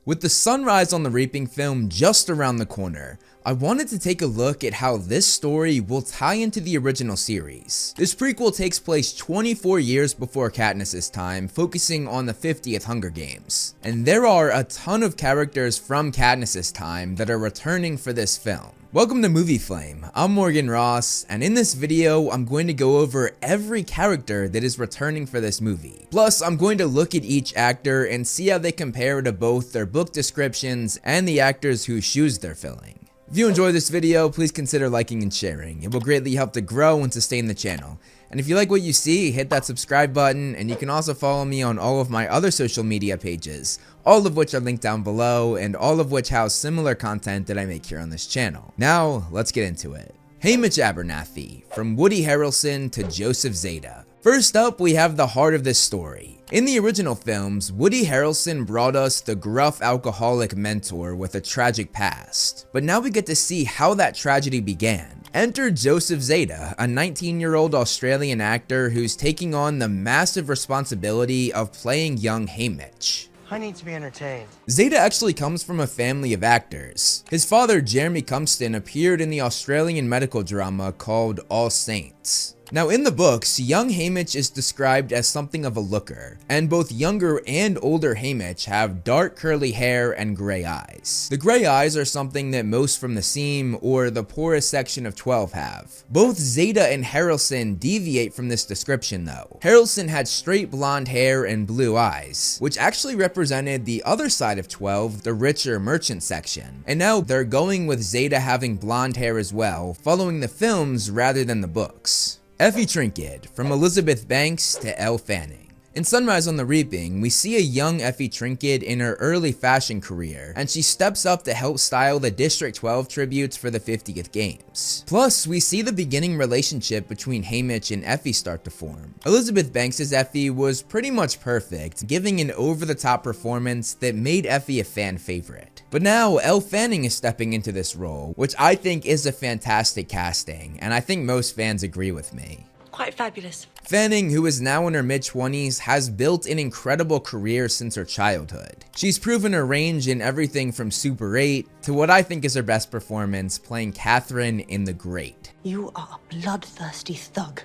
With the Sunrise on the Reaping film just around the corner, I wanted to take a look at how this story will tie into the original series. This prequel takes place 24 years before Katniss' time, focusing on the 50th Hunger Games. And there are a ton of characters from Katniss' time that are returning for this film. Welcome to Movie Flame, I'm Morgan Ross, and in this video, I'm going to go over every character that is returning for this movie. Plus, I'm going to look at each actor and see how they compare to both their book descriptions and the actors whose shoes they're filling. If you enjoyed this video, please consider liking and sharing. It will greatly help to grow and sustain the channel. And if you like what you see, hit that subscribe button, and you can also follow me on all of my other social media pages, all of which are linked down below, and all of which house similar content that I make here on this channel. Now, let's get into it. Haymitch Abernathy, from Woody Harrelson to Joseph Zeta. First up, we have the heart of this story. In the original films, Woody Harrelson brought us the gruff alcoholic mentor with a tragic past, but now we get to see how that tragedy began. Enter Joseph Zeta, a 19-year-old Australian actor who's taking on the massive responsibility of playing young Haymitch. I need to be entertained. Zeta actually comes from a family of actors. His father, Jeremy Cumston, appeared in the Australian medical drama called All Saints. Now in the books, young Haymitch is described as something of a looker, and both younger and older Haymitch have dark curly hair and gray eyes. The gray eyes are something that most from the seam or the poorest section of 12 have. Both Zeta and Harrelson deviate from this description though. Harrelson had straight blonde hair and blue eyes, which actually represented the other side of 12, the richer merchant section. And now they're going with Zeta having blonde hair as well, following the films rather than the books. Effie Trinket, from Elizabeth Banks to Elle Fanning. In Sunrise on the Reaping, we see a young Effie Trinket in her early fashion career, and she steps up to help style the District 12 tributes for the 50th Games. Plus, we see the beginning relationship between Haymitch and Effie start to form. Elizabeth Banks' Effie was pretty much perfect, giving an over-the-top performance that made Effie a fan favorite. But now, Elle Fanning is stepping into this role, which I think is a fantastic casting, and I think most fans agree with me. Quite fabulous. Fanning, who is now in her mid-20s, has built an incredible career since her childhood. She's proven her range in everything from Super 8 to what I think is her best performance, playing Catherine in The Great. You are a bloodthirsty thug,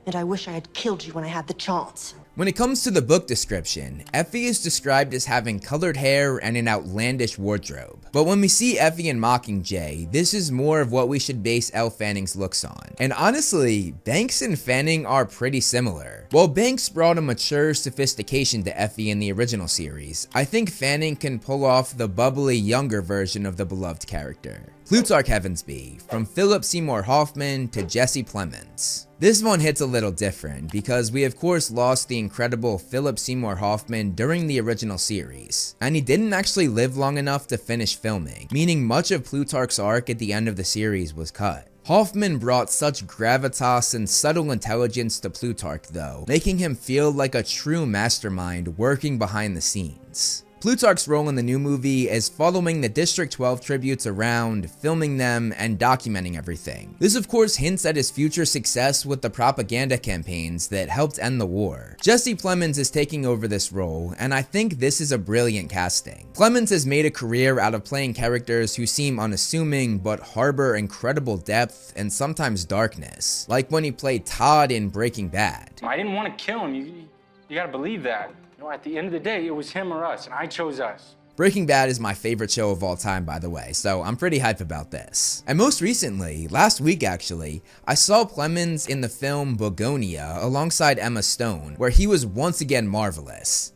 and I wish I had killed you when I had the chance. When it comes to the book description, Effie is described as having colored hair and an outlandish wardrobe. But when we see Effie in Mockingjay, this is more of what we should base Elle Fanning's looks on. And honestly, Banks and Fanning are pretty similar. While Banks brought a mature sophistication to Effie in the original series, I think Fanning can pull off the bubbly younger version of the beloved character. Plutarch Heavensbee, from Philip Seymour Hoffman to Jesse Plemons. This one hits a little different because we of course lost the incredible Philip Seymour Hoffman during the original series, and he didn't actually live long enough to finish filming, meaning much of Plutarch's arc at the end of the series was cut. Hoffman brought such gravitas and subtle intelligence to Plutarch though, making him feel like a true mastermind working behind the scenes. Plutarch's role in the new movie is following the District 12 tributes around, filming them, and documenting everything. This of course hints at his future success with the propaganda campaigns that helped end the war. Jesse Plemons is taking over this role, and I think this is a brilliant casting. Plemons has made a career out of playing characters who seem unassuming but harbor incredible depth and sometimes darkness, like when he played Todd in Breaking Bad. I didn't want to kill him, you gotta believe that. At the end of the day, it was him or us, and I chose us. Breaking Bad is my favorite show of all time, by the way, so I'm pretty hyped about this. And most recently, last week actually, I saw Plemons in the film Begonia alongside Emma Stone, where he was once again marvelous.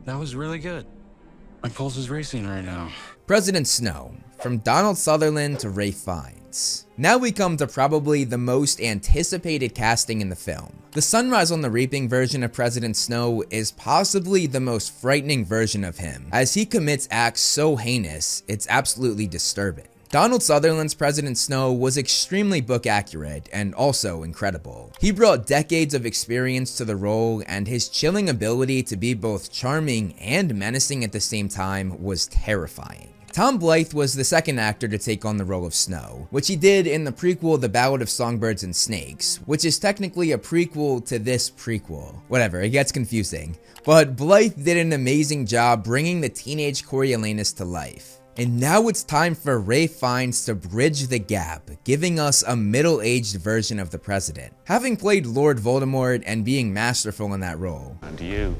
That was really good. My pulse is racing right now. President Snow, from Donald Sutherland to Ralph Fiennes. Now we come to probably the most anticipated casting in the film. The Sunrise on the Reaping version of President Snow is possibly the most frightening version of him, as he commits acts so heinous, it's absolutely disturbing. Donald Sutherland's President Snow was extremely book accurate and also incredible. He brought decades of experience to the role, and his chilling ability to be both charming and menacing at the same time was terrifying. Tom Blythe was the second actor to take on the role of Snow, which he did in the prequel The Ballad of Songbirds and Snakes, which is technically a prequel to this prequel. Whatever, it gets confusing. But Blythe did an amazing job bringing the teenage Coriolanus to life. And now it's time for Ralph Fiennes to bridge the gap, giving us a middle-aged version of the president. Having played Lord Voldemort and being masterful in that role. And you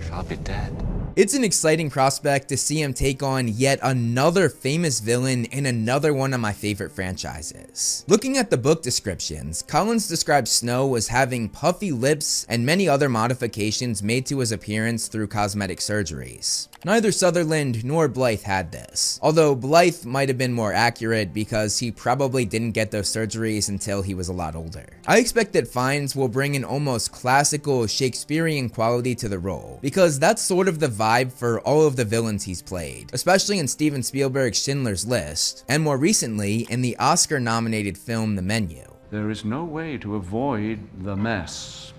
shall be dead. It's an exciting prospect to see him take on yet another famous villain in another one of my favorite franchises. Looking at the book descriptions, Collins describes Snow as having puffy lips and many other modifications made to his appearance through cosmetic surgeries. Neither Sutherland nor Blythe had this, although Blythe might have been more accurate because he probably didn't get those surgeries until he was a lot older. I expect that Fiennes will bring an almost classical Shakespearean quality to the role, because that's sort of the vibe for all of the villains he's played, especially in Steven Spielberg's Schindler's List, and more recently in the Oscar-nominated film The Menu. There is no way to avoid the mess.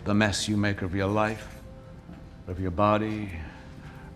The mess you make of your life, of your body,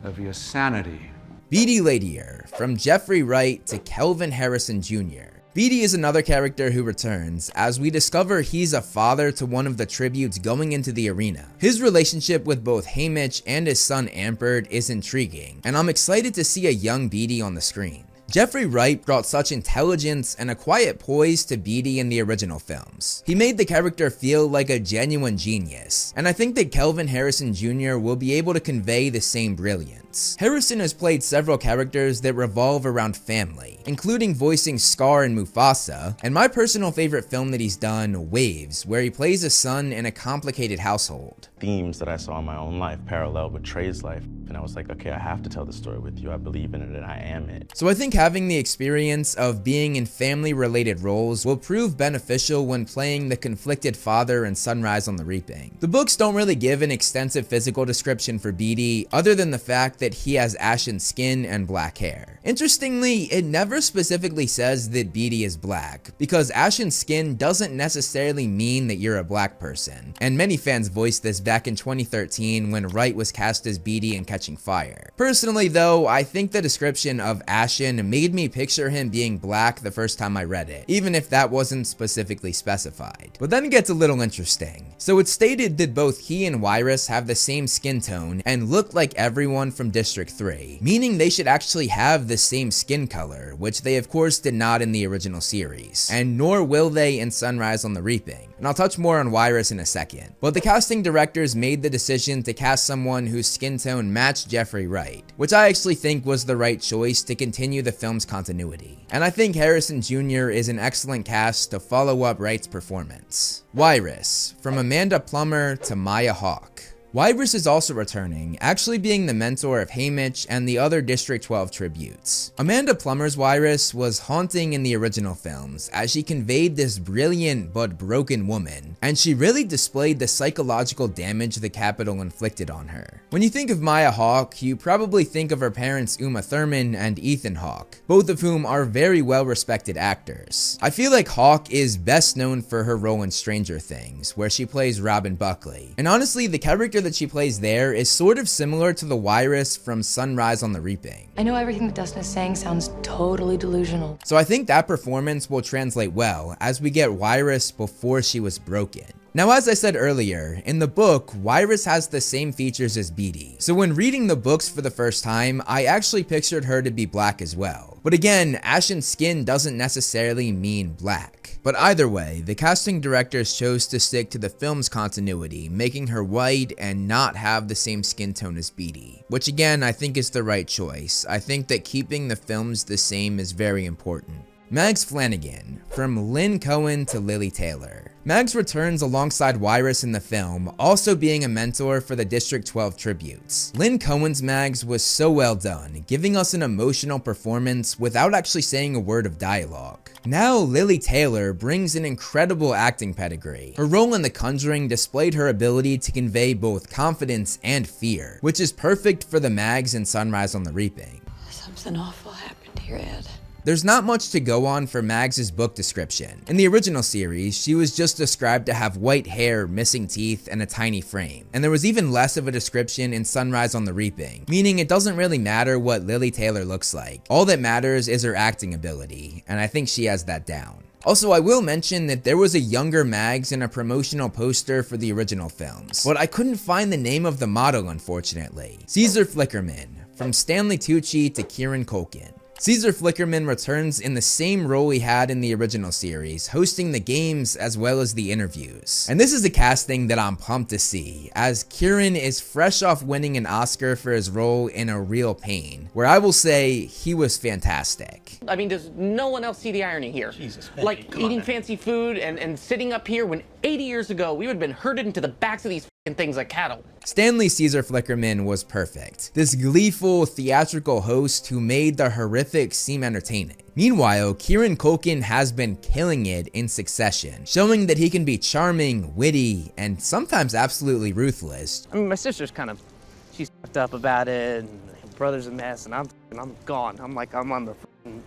of your sanity. Beetee Latier, from Jeffrey Wright to Kelvin Harrison Jr. Beetee is another character who returns, as we discover he's a father to one of the tributes going into the arena. His relationship with both Haymitch and his son Amperd is intriguing, and I'm excited to see a young Beetee on the screen. Jeffrey Wright brought such intelligence and a quiet poise to Beetee in the original films. He made the character feel like a genuine genius, and I think that Kelvin Harrison Jr. will be able to convey the same brilliance. Harrison has played several characters that revolve around family, including voicing Scar in Mufasa, and my personal favorite film that he's done, Waves, where he plays a son in a complicated household. Themes that I saw in my own life parallel with Trey's life, and I was like, okay, I have to tell the story with you. I believe in it and I am it. So I think having the experience of being in family-related roles will prove beneficial when playing the conflicted father in Sunrise on the Reaping. The books don't really give an extensive physical description for Beetee, other than the fact that he has ashen skin and black hair. Interestingly, it never specifically says that Beetee is black, because ashen skin doesn't necessarily mean that you're a black person, and many fans voiced this back in 2013 when Wright was cast as Beetee in Catching Fire. Personally though, I think the description of ashen made me picture him being black the first time I read it, even if that wasn't specifically specified. But then it gets a little interesting. So it's stated that both he and Wyrus have the same skin tone and look like everyone from District 3, meaning they should actually have the same skin color, which they of course did not in the original series, and nor will they in Sunrise on the Reaping. And I'll touch more on Wyrus in a second. But the casting directors made the decision to cast someone whose skin tone matched Jeffrey Wright, which I actually think was the right choice to continue the film's continuity. And I think Harrison Jr. is an excellent cast to follow up Wright's performance. Wyrus, from Amanda Plummer to Maya Hawke. Wyrus is also returning, actually being the mentor of Haymitch and the other District 12 tributes. Amanda Plummer's Wyrus was haunting in the original films, as she conveyed this brilliant but broken woman, and she really displayed the psychological damage the Capitol inflicted on her. When you think of Maya Hawke, you probably think of her parents Uma Thurman and Ethan Hawke, both of whom are very well-respected actors. I feel like Hawke is best known for her role in Stranger Things, where she plays Robin Buckley, and honestly the character that she plays there is sort of similar to the Wyrus from Sunrise on the Reaping. I know everything that Dustin is saying sounds totally delusional. So I think that performance will translate well as we get Wyrus before she was broken. Now, as I said earlier, in the book, Wyrus has the same features as Beetee. So when reading the books for the first time, I actually pictured her to be black as well. But again, ashen skin doesn't necessarily mean black. But either way, the casting directors chose to stick to the film's continuity, making her white and not have the same skin tone as Beetee, which again, I think is the right choice. I think that keeping the films the same is very important. Mags Flanagan, from Lynn Cohen to Lily Taylor. Mags returns alongside Wyrus in the film, also being a mentor for the District 12 tributes. Lynn Cohen's Mags was so well done, giving us an emotional performance without actually saying a word of dialogue. Now Lily Taylor brings an incredible acting pedigree. Her role in The Conjuring displayed her ability to convey both confidence and fear, which is perfect for the Mags in Sunrise on the Reaping. Something awful happened here, Ed. There's not much to go on for Mags's book description. In the original series, she was just described to have white hair, missing teeth, and a tiny frame. And there was even less of a description in Sunrise on the Reaping, meaning it doesn't really matter what Lily Taylor looks like. All that matters is her acting ability, and I think she has that down. Also, I will mention that there was a younger Mags in a promotional poster for the original films, but I couldn't find the name of the model, unfortunately. Caesar Flickerman, from Stanley Tucci to Kieran Culkin. Caesar Flickerman returns in the same role he had in the original series, hosting the games as well as the interviews. And this is a casting that I'm pumped to see, as Kieran is fresh off winning an Oscar for his role in A Real Pain, where I will say he was fantastic. I mean, does no one else see the irony here? Jesus, like eating fancy food and sitting up here when 80 years ago we would have been herded into the backs of these things like cattle. Stanley Caesar Flickerman was perfect. This gleeful, theatrical host who made the horrific seem entertaining. Meanwhile, Kieran Culkin has been killing it in Succession, showing that he can be charming, witty, and sometimes absolutely ruthless. I mean, my sister's she's fucked up about it, and my brother's a mess, and I'm gone.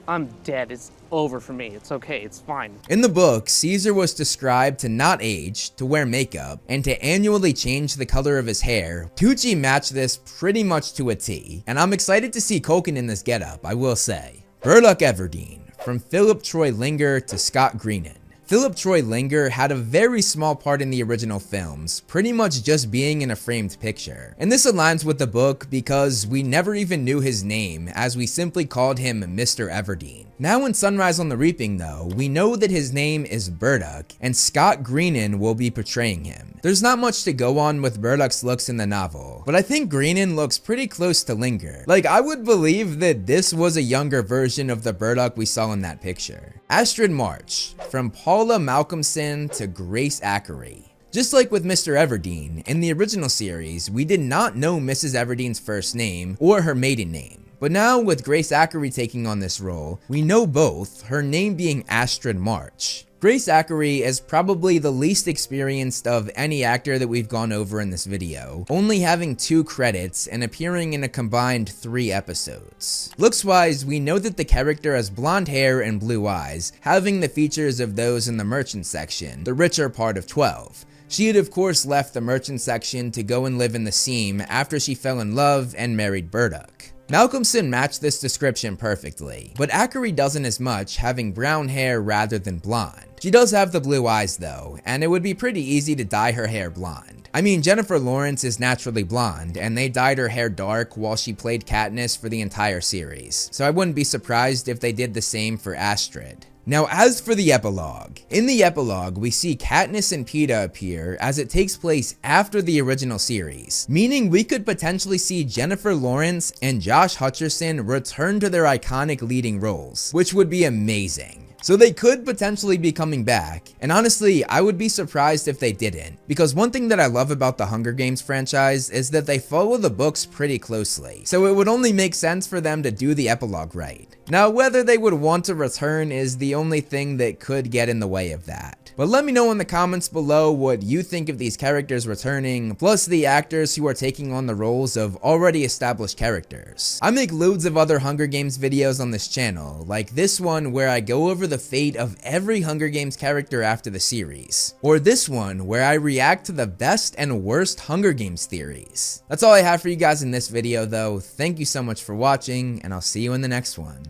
I'm dead. It's over for me. It's okay. It's fine. In the book, Caesar was described to not age, to wear makeup, and to annually change the color of his hair. Tucci matched this pretty much to a T, and I'm excited to see Culkin in this getup, I will say. Burdock Everdeen, from Philip Troy Linger to Scott Greenan. Philip Troy Linger had a very small part in the original films, pretty much just being in a framed picture. And this aligns with the book because we never even knew his name, as we simply called him Mr. Everdeen. Now in Sunrise on the Reaping though, we know that his name is Burdock, and Scott Greenan will be portraying him. There's not much to go on with Burdock's looks in the novel, but I think Greenan looks pretty close to Linger. Like, I would believe that this was a younger version of the Burdock we saw in that picture. Asterid March, from Paula Malcolmson to Grace Ackery. Just like with Mr. Everdeen, in the original series, we did not know Mrs. Everdeen's first name or her maiden name. But now with Grace Ackery taking on this role, we know both, her name being Asterid March. Grace Ackery is probably the least experienced of any actor that we've gone over in this video, only having 2 credits and appearing in a combined 3 episodes. Looks-wise, we know that the character has blonde hair and blue eyes, having the features of those in the merchant section, the richer part of 12. She had of course left the merchant section to go and live in the seam after she fell in love and married Burdock. Malcolmson matched this description perfectly, but Ackery doesn't as much, having brown hair rather than blonde. She does have the blue eyes though, and it would be pretty easy to dye her hair blonde. I mean, Jennifer Lawrence is naturally blonde, and they dyed her hair dark while she played Katniss for the entire series, so I wouldn't be surprised if they did the same for Asterid. Now as for the epilogue, in the epilogue we see Katniss and Peeta appear as it takes place after the original series, meaning we could potentially see Jennifer Lawrence and Josh Hutcherson return to their iconic leading roles, which would be amazing. So they could potentially be coming back, and honestly, I would be surprised if they didn't, because one thing that I love about the Hunger Games franchise is that they follow the books pretty closely, so it would only make sense for them to do the epilogue right. Now, whether they would want to return is the only thing that could get in the way of that. But let me know in the comments below what you think of these characters returning, plus the actors who are taking on the roles of already established characters. I make loads of other Hunger Games videos on this channel, like this one where I go over the fate of every Hunger Games character after the series, or this one where I react to the best and worst Hunger Games theories. That's all I have for you guys in this video though. Thank you so much for watching, and I'll see you in the next one.